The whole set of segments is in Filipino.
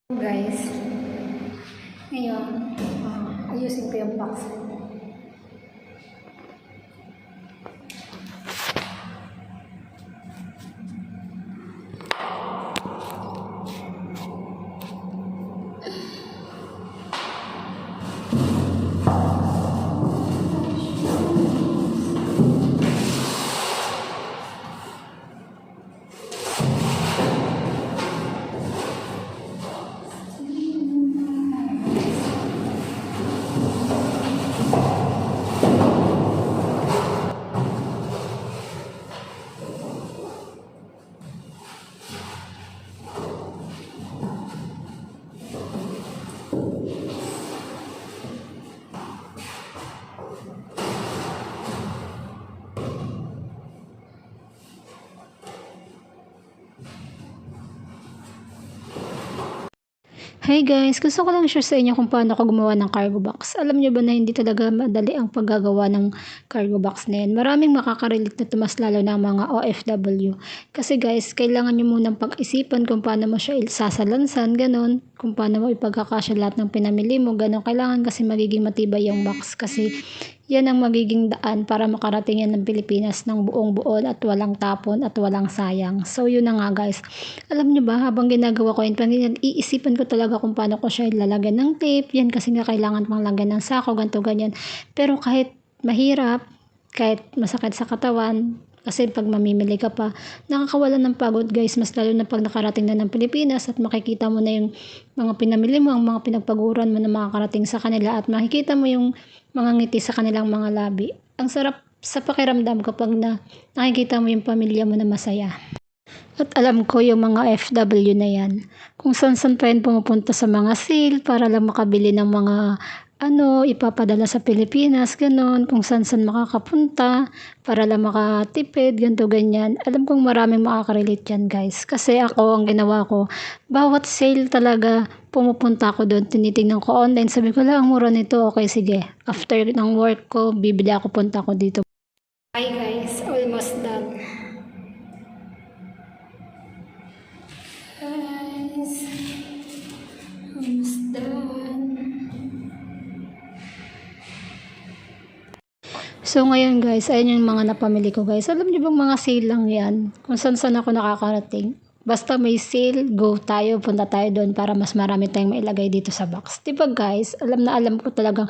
Guys, ngayon, ayusin ko yung box. Hey guys, gusto ko lang share sa inyo kung paano ako gumawa ng cargo box. Alam niyo ba na hindi talaga madali ang paggagawa ng cargo box na yan? Maraming makakarelate na tumas lalo ng mga OFW. Kasi guys, kailangan niyo munang pag-isipan kung paano mo siya sasalansan, ganun. Kung paano mo ipagkakasya lahat ng pinamili mo, ganun. Kailangan kasi magiging matibay yung box kasi yan ang magiging daan para makarating yan ng Pilipinas ng buong buo at walang tapon at walang sayang. So yun na nga guys. Alam niyo ba, habang ginagawa ko yun, iisipan ko talaga kung paano ko siya ilalagyan ng tape. Yan kasi nga kailangan pang lagyan ng sako, ganito, ganyan. Pero kahit mahirap, kahit masakit sa katawan, kasi pag mamimili ka pa, nakakawalan ng pagod guys, mas lalo na pag nakarating na ng Pilipinas at makikita mo na yung mga pinamili mo, ang mga pinagpaguran mo na makakarating sa kanila at makikita mo yung mga ngiti sa kanilang mga labi. Ang sarap sa pakiramdam kapag nakikita mo yung pamilya mo na masaya. At alam ko yung mga FW na yan, kung saan-saan pa yan pumupunta sa mga sale para lang makabili ng mga ipapadala sa Pilipinas, ganon, kung saan-saan makakapunta para lang makatipid, ganito, ganyan. Alam kong maraming makakarelate yan guys. Kasi ako, ang ginawa ko, bawat sale talaga, pumupunta ako doon, tinitingnan ko online, sabi ko lang, ang mura nito, okay, sige. After ng work ko, bibili ako, punta ako dito. Hi guys, almost done. Guys, almost done. So ngayon guys, ayun yung mga napamili ko guys. Alam niyo bang mga sale lang yan? Kung saan ako nakakarating. Basta may sale, go tayo, punta tayo doon para mas marami tayong mailagay dito sa box. Diba guys, alam na alam ko talagang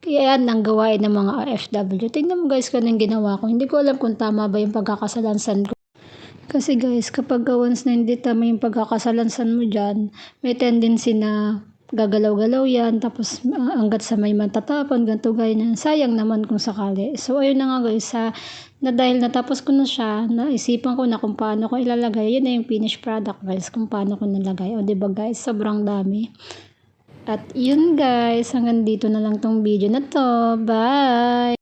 kaya yan ang gawain ng mga OFW. Tingnan mo guys kung anong ginawa ko. Hindi ko alam kung tama ba yung pagkakasalansan ko. Kasi guys, kapag once na hindi tama yung pagkakasalansan mo dyan, may tendency na gagalaw-galaw yan, tapos hanggat sa may matatapon, ganito, ganyan. Sayang naman kung sakali. So, ayun na nga guys, na dahil natapos ko na siya, naisipan ko na kung paano ko ilalagay. Yun na yung finished product guys, kung paano ko nalagay. O diba guys, sobrang dami. At yun guys, hanggang dito na lang tong video na to. Bye!